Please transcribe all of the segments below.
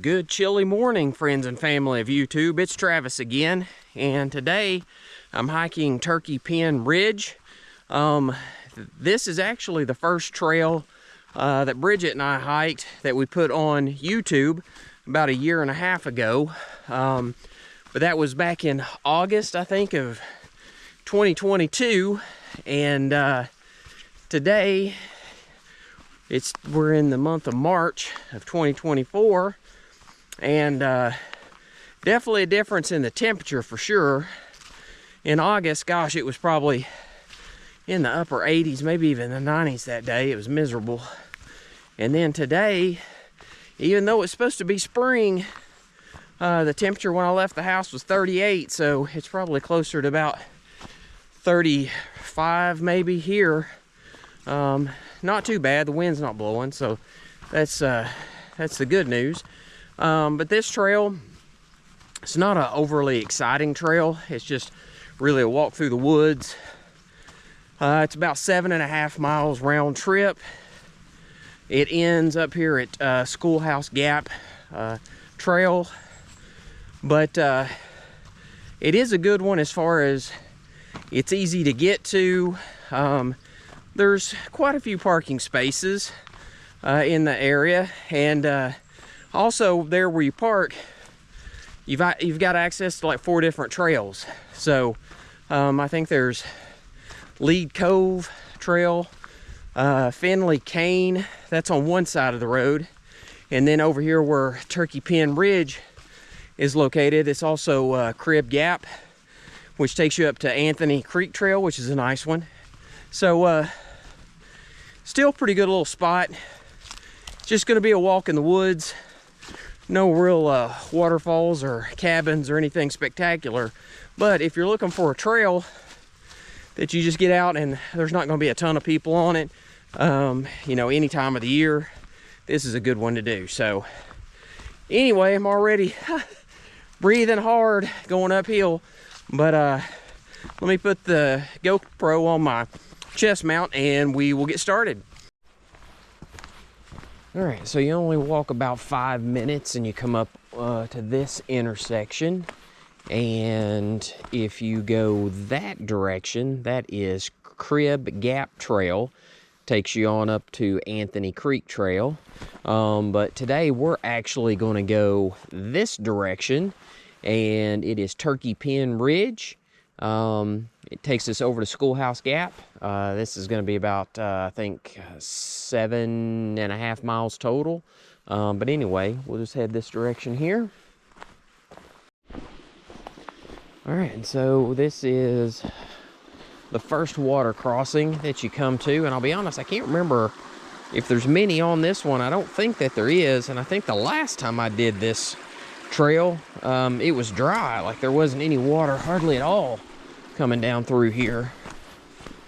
Good chilly morning, friends and family of YouTube. It's Travis again, and today I'm hiking Turkeypen Ridge. This is actually the first trail that Bridget and I hiked that we put on YouTube about a year and a half ago. But that was back in August, I think, of 2022, and today we're in the month of March of 2024. And definitely a difference in the temperature for sure. In August, gosh, it was probably in the upper 80s, maybe even the 90s that day. It was miserable. And then today, even though it's supposed to be spring, the temperature when I left the house was 38, so it's probably closer to about 35 maybe here. Not too bad. The wind's not blowing, so that's the good news. But this trail, it's not an overly exciting trail. It's just really a walk through the woods. It's about 7.5 miles round trip. It ends up here at Schoolhouse Gap Trail. But it is a good one as far as it's easy to get to. There's quite a few parking spaces in the area, and also there where you park, you've got access to like 4 different trails. So I think there's Lead Cove Trail, Finley Cane, that's on one side of the road, and then over here where Turkeypen Ridge is located, it's also Crib Gap, which takes you up to Anthony Creek Trail, which is a nice one. So still pretty good little spot. Just going to be a walk in the woods. No real waterfalls or cabins or anything spectacular. But if you're looking for a trail that you just get out and there's not going to be a ton of people on it, you know, any time of the year, this is a good one to do. So anyway, I'm already breathing hard going uphill. But let me put the GoPro on my chest mount and we will get started. All right, so you only walk about 5 minutes and you come up to this intersection. And if you go that direction, that is Crib Gap Trail. Takes you on up to Anthony Creek Trail. But today we're actually going to go this direction, and it is Turkeypen Ridge. It takes us over to Schoolhouse Gap. This is going to be about, I think, 7.5 miles total. But anyway, we'll just head this direction here. All right, and so this is the first water crossing that you come to. And I'll be honest, I can't remember if there's many on this one. I don't think that there is. And I think the last time I did this trail, it was dry. Like there wasn't any water hardly at all coming down through here.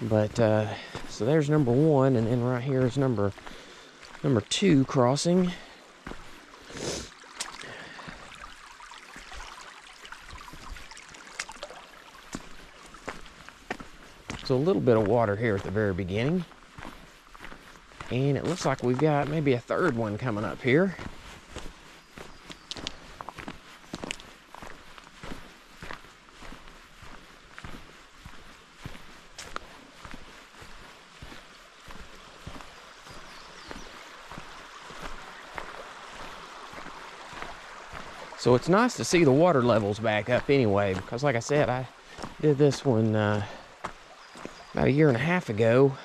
But so there's number 1, and then right here is number 2 crossing. So a little bit of water here at the very beginning, and it looks like we've got maybe a third one coming up here. So it's nice to see the water levels back up anyway, because like I said, I did this one about a year and a half ago,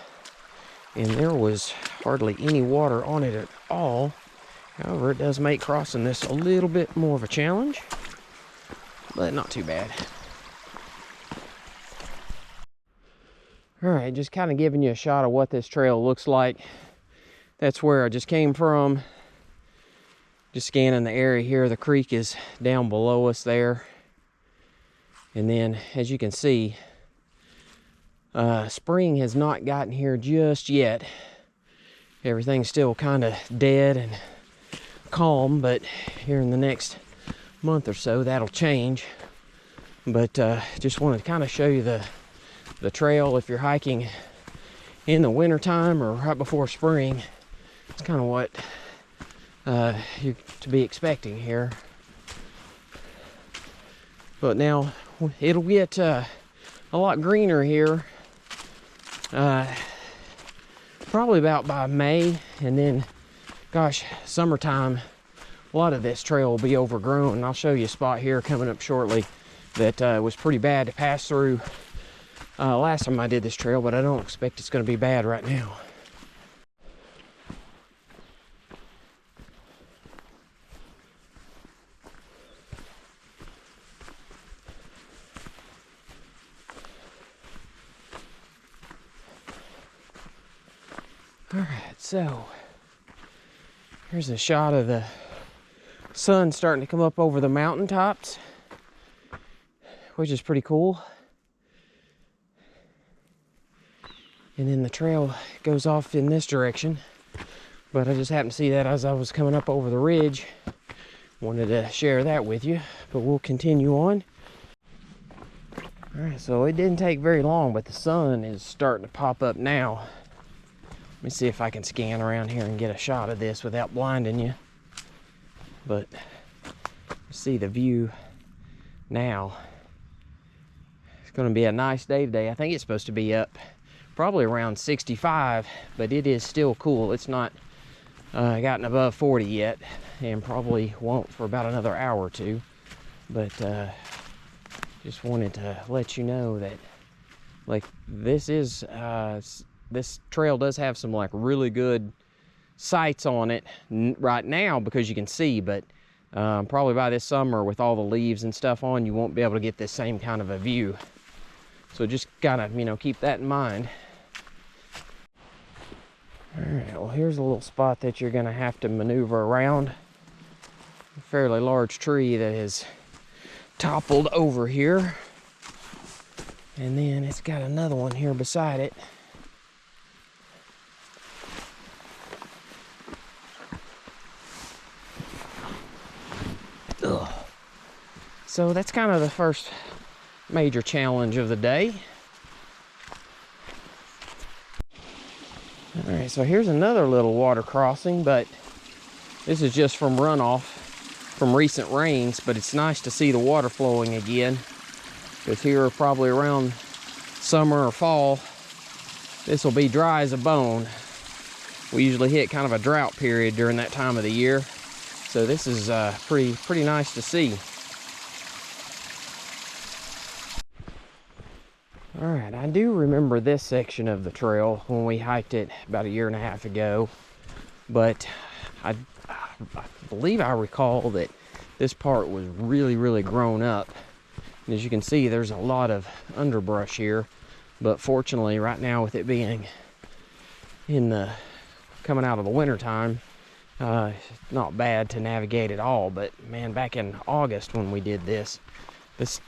and there was hardly any water on it at all. However, it does make crossing this a little bit more of a challenge, but not too bad. All right, just kind of giving you a shot of what this trail looks like. That's where I just came from. Just scanning the area here. The creek is down below us there. And then, as you can see, spring has not gotten here just yet. Everything's still kind of dead and calm, but here in the next month or so, that'll change. But just wanted to kind of show you the trail if you're hiking in the wintertime or right before spring. It's kind of what you're to be expecting here. But now it'll get a lot greener here, probably about by May, and then, gosh, summertime, a lot of this trail will be overgrown. And I'll show you a spot here coming up shortly that was pretty bad to pass through last time I did this trail, but I don't expect it's going to be bad right now. All right, so here's a shot of the sun starting to come up over the mountaintops, which is pretty cool. And then the trail goes off in this direction, but I just happened to see that as I was coming up over the ridge. Wanted to share that with you, but we'll continue on. All right, so it didn't take very long, but the sun is starting to pop up now. Let me see if I can scan around here and get a shot of this without blinding you. But see the view now. It's going to be a nice day today. I think it's supposed to be up probably around 65, but it is still cool. It's not gotten above 40 yet, and probably won't for about another hour or two. But just wanted to let you know that, like, this is this trail does have some like really good sights on it right now because you can see, but probably by this summer with all the leaves and stuff on, you won't be able to get this same kind of a view. So just gotta, you know, keep that in mind. All right, well, here's a little spot that you're gonna have to maneuver around. A fairly large tree that is toppled over here. And then it's got another one here beside it. Ugh. So that's kind of the first major challenge of the day. All right, so here's another little water crossing, but this is just from runoff from recent rains, but it's nice to see the water flowing again, because here probably around summer or fall, this will be dry as a bone. We usually hit kind of a drought period during that time of the year. So this is pretty nice to see. All right, I do remember this section of the trail when we hiked it about 1.5 years ago, but I believe I recall that this part was really grown up. And as you can see, there's a lot of underbrush here, but fortunately right now, with it being coming out of the winter time, not bad to navigate at all. But man, back in August when we did this,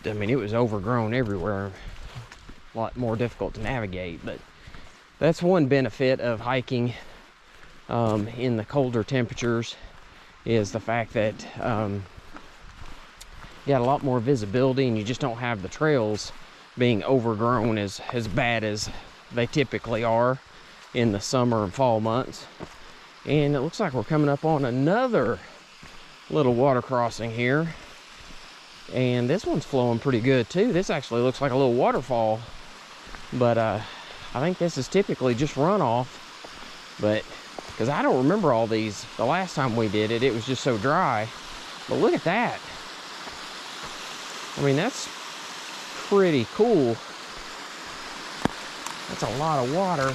I mean, it was overgrown everywhere, a lot more difficult to navigate. But that's one benefit of hiking in the colder temperatures, is the fact that you got a lot more visibility, and you just don't have the trails being overgrown as bad as they typically are in the summer and fall months. And it looks like we're coming up on another little water crossing here, and this one's flowing pretty good too. This actually looks like a little waterfall, but I think this is typically just runoff, but because I don't remember all these the last time we did it, it was just so dry. But look at that. I mean, that's pretty cool. That's a lot of water.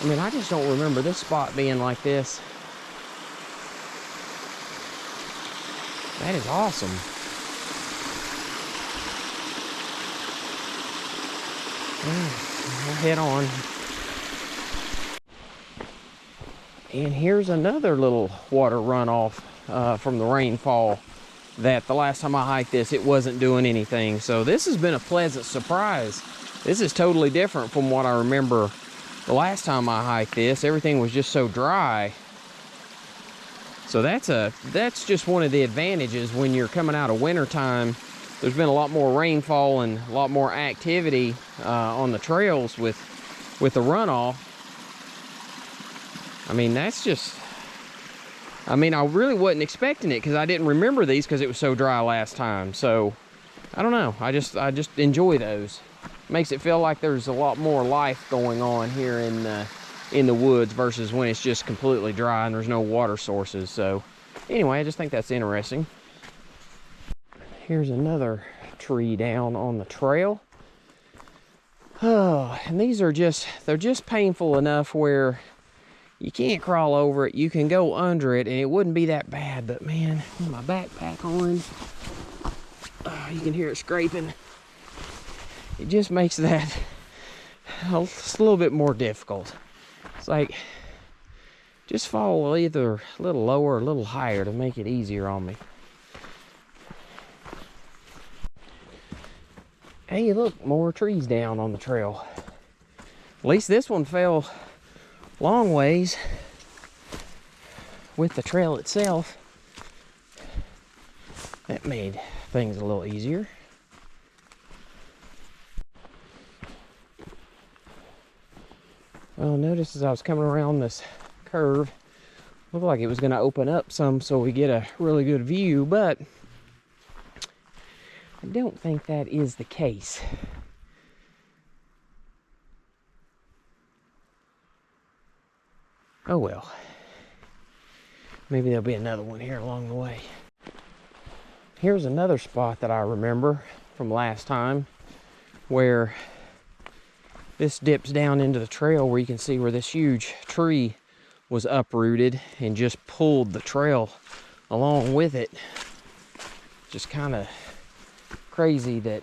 I mean, I just don't remember this spot being like this. That is awesome. We'll head on. And here's another little water runoff from the rainfall that the last time I hiked this, it wasn't doing anything. So this has been a pleasant surprise. This is totally different from what I remember the last time I hiked this. Everything was just so dry. So that's just one of the advantages when you're coming out of winter time. There's been a lot more rainfall and a lot more activity on the trails with the runoff. I mean, that's just, I mean, I really wasn't expecting it because I didn't remember these because it was so dry last time. So I don't know, I just enjoy those. Makes it feel like there's a lot more life going on here in the woods versus when it's just completely dry and there's no water sources. So anyway, I just think that's interesting. Here's another tree down on the trail. Oh, and these are just, they're just painful enough where you can't crawl over it. You can go under it and it wouldn't be that bad, but man, with my backpack on, you can hear it scraping. It just makes that a little bit more difficult. It's like, just fall either a little lower or a little higher to make it easier on me. Hey, look, more trees down on the trail. At least this one fell long ways with the trail itself. That made things a little easier. Well, notice as I was coming around this curve, looked like it was going to open up some so we get a really good view, but I don't think that is the case. Oh well. Maybe there'll be another one here along the way. Here's another spot that I remember from last time where this dips down into the trail where you can see where this huge tree was uprooted and just pulled the trail along with it. Just kind of crazy that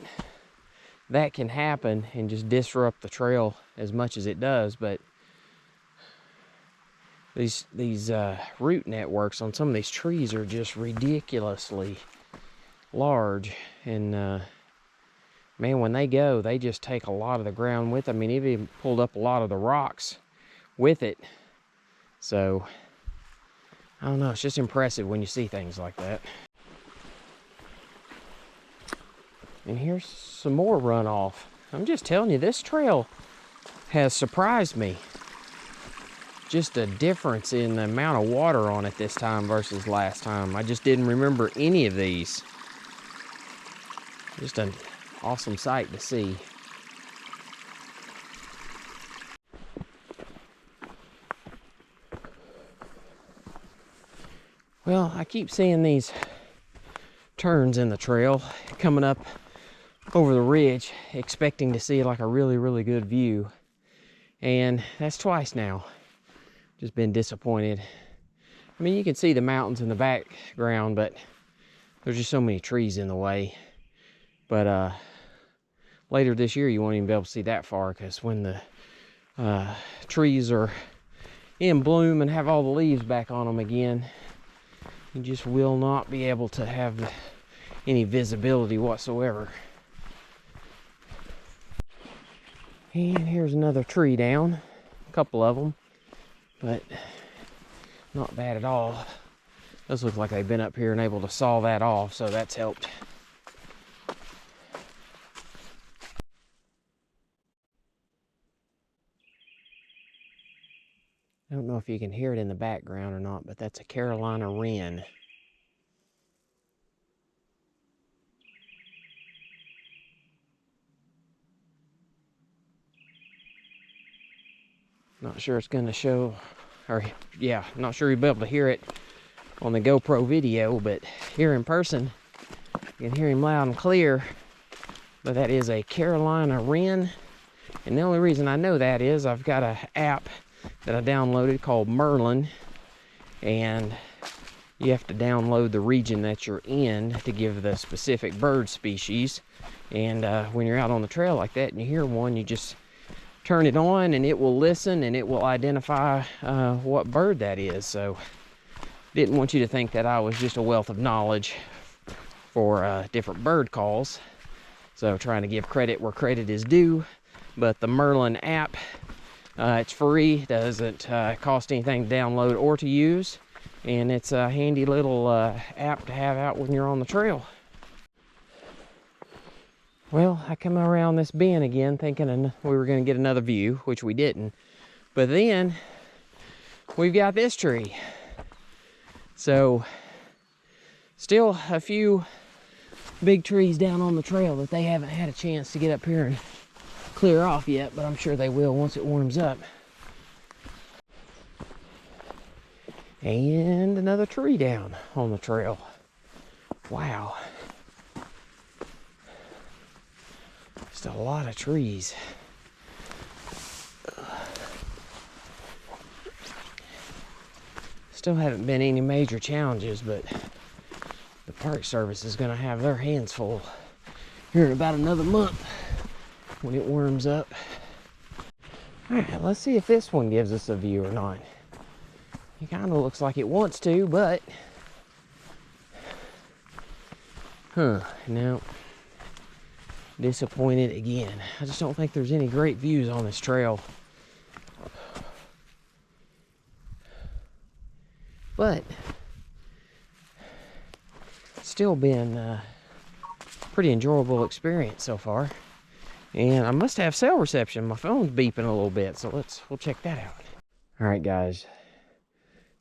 that can happen and just disrupt the trail as much as it does. But these root networks on some of these trees are just ridiculously large, and man, when they go, they just take a lot of the ground with them. I mean, it even pulled up a lot of the rocks with it. So I don't know, it's just impressive when you see things like that. And here's some more runoff. I'm just telling you, this trail has surprised me. Just a difference in the amount of water on it this time versus last time. I just didn't remember any of these. Just an awesome sight to see. Well, I keep seeing these turns in the trail coming up over the ridge, expecting to see like a really, really good view. And that's twice now. Just been disappointed. I mean, you can see the mountains in the background, but there's just so many trees in the way. But later this year, you won't even be able to see that far, because when the trees are in bloom and have all the leaves back on them again, you just will not be able to have any visibility whatsoever. And here's another tree down, a couple of them, but not bad at all. Those look like they've been up here and able to saw that off, so that's helped. I don't know if you can hear it in the background or not, but that's a Carolina wren. Not sure it's going to show, or yeah, not sure you'll be able to hear it on the GoPro video, but here in person, you can hear him loud and clear. But that is a Carolina wren, and the only reason I know that is I've got an app that I downloaded called Merlin, and you have to download the region that you're in to give the specific bird species. And when you're out on the trail like that and you hear one, you just turn it on and it will listen and it will identify what bird that is. So didn't want you to think that I was just a wealth of knowledge for different bird calls. So trying to give credit where credit is due. But the Merlin app, it's free, doesn't cost anything to download or to use, and it's a handy little app to have out when you're on the trail. Well, I come around this bend again thinking we were going to get another view, which we didn't. But then we've got this tree. So still a few big trees down on the trail that they haven't had a chance to get up here and clear off yet, but I'm sure they will once it warms up. And another tree down on the trail. Wow. Just a lot of trees. Still haven't been any major challenges, but the Park Service is going to have their hands full here in about another month when it warms up. All right, let's see if this one gives us a view or not. It kind of looks like it wants to, but no. Disappointed again. I just don't think there's any great views on this trail. But still been a pretty enjoyable experience so far. And I must have cell reception. My phone's beeping a little bit, so we'll check that out. All right, guys.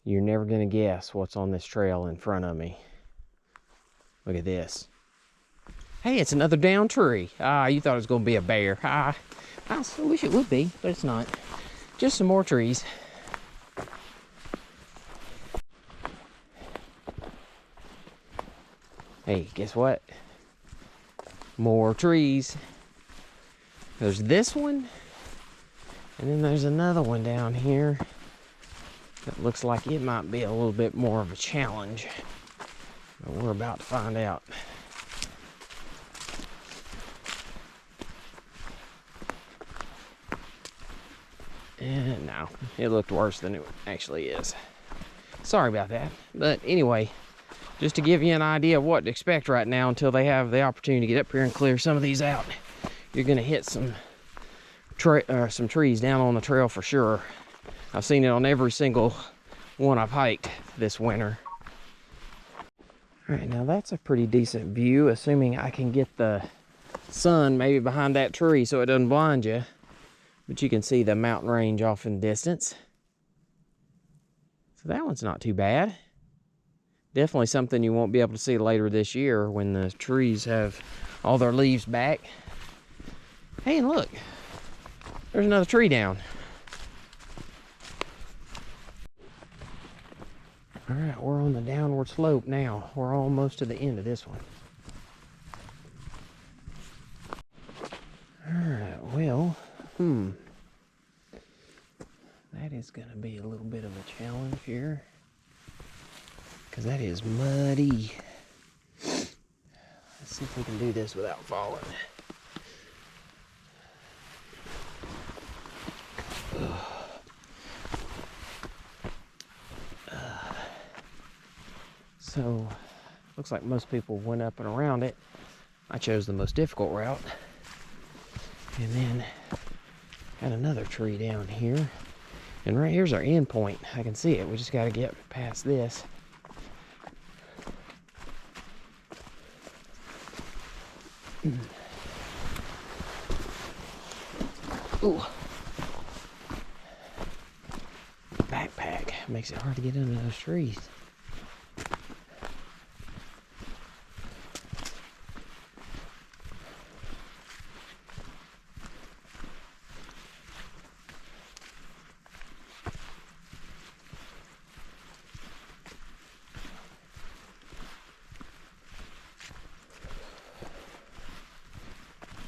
You're never gonna guess what's on this trail in front of me. Look at this. Hey, it's another down tree. You thought it was gonna be a bear. I wish it would be, but it's not. Just some more trees. Hey, guess what? More trees. There's this one, and then there's another one down here that looks like it might be a little bit more of a challenge. But we're about to find out. And no, it looked worse than it actually is. Sorry about that. But anyway, just to give you an idea of what to expect right now until they have the opportunity to get up here and clear some of these out. You're gonna hit some trees down on the trail for sure. I've seen it on every single one I've hiked this winter. All right, now that's a pretty decent view, assuming I can get the sun maybe behind that tree so it doesn't blind you. But you can see the mountain range off in the distance. So that one's not too bad. Definitely something you won't be able to see later this year when the trees have all their leaves back. Hey, and look, there's another tree down. All right, we're on the downward slope now. We're almost to the end of this one. All right, well, that is gonna be a little bit of a challenge here, because that is muddy. Let's see if we can do this without falling. So, looks like most people went up and around it. I chose the most difficult route. And then got another tree down here. And right here's our end point. I can see it. We just got to get past this. Ooh. Backpack makes it hard to get under those trees.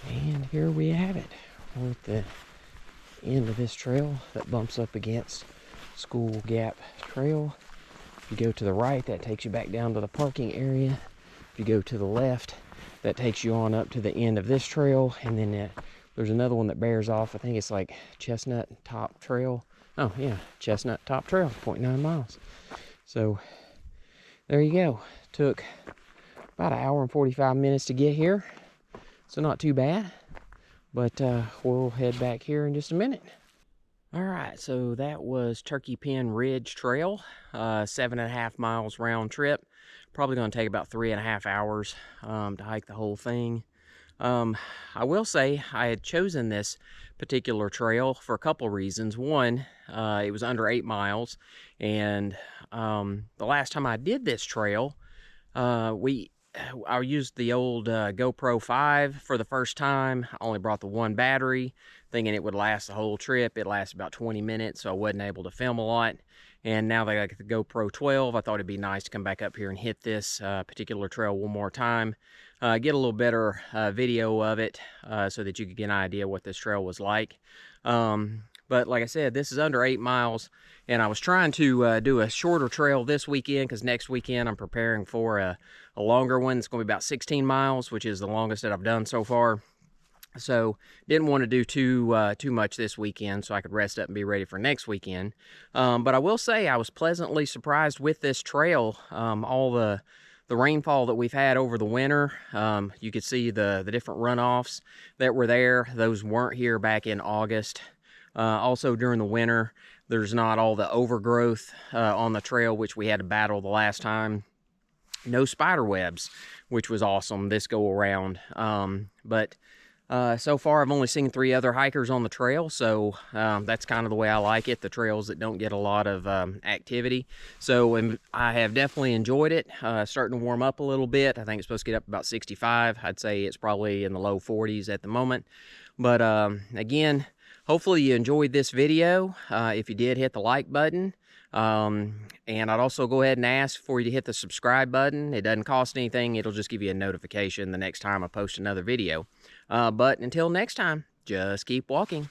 And here we have it. We're at the end of this trail that bumps up against School Gap Trail. If you go to the right, that takes you back down to the parking area. If you go to the left, that takes you on up to the end of this trail. And then there's another one that bears off. I think it's like Chestnut Top Trail. Oh yeah, Chestnut Top Trail, 0.9 miles. So there you go. Took about an hour and 45 minutes to get here. So not too bad, but we'll head back here in just a minute. All right, so that was Turkeypen Ridge Trail, 7.5 miles round trip. Probably gonna take about 3.5 hours to hike the whole thing. I will say I had chosen this particular trail for a couple reasons. One, it was under 8 miles, and the last time I did this trail, I used the old GoPro 5 for the first time. I only brought the one battery, thinking it would last the whole trip. It lasted about 20 minutes, so I wasn't able to film a lot. And now that I got the GoPro 12, I thought it'd be nice to come back up here and hit this particular trail one more time. Get a little better video of it so that you could get an idea what this trail was like. But like I said, this is under 8 miles, and I was trying to do a shorter trail this weekend because next weekend I'm preparing for a longer one. It's going to be about 16 miles, which is the longest that I've done so far. So didn't want to do too much this weekend so I could rest up and be ready for next weekend. But I will say I was pleasantly surprised with this trail. All the rainfall that we've had over the winter, you could see the different runoffs that were there. Those weren't here back in August. Also during the winter, there's not all the overgrowth on the trail, which we had to battle the last time. No spider webs, which was awesome this go around. But so far I've only seen 3 other hikers on the trail, so that's kind of the way I like it, the trails that don't get a lot of activity. So I have definitely enjoyed it. Starting to warm up a little bit. I think it's supposed to get up about 65. I'd say it's probably in the low 40s at the moment. But again, hopefully you enjoyed this video. If you did, hit the like button. And I'd also go ahead and ask for you to hit the subscribe button. It doesn't cost anything. It'll just give you a notification the next time I post another video. But until next time, just keep walking.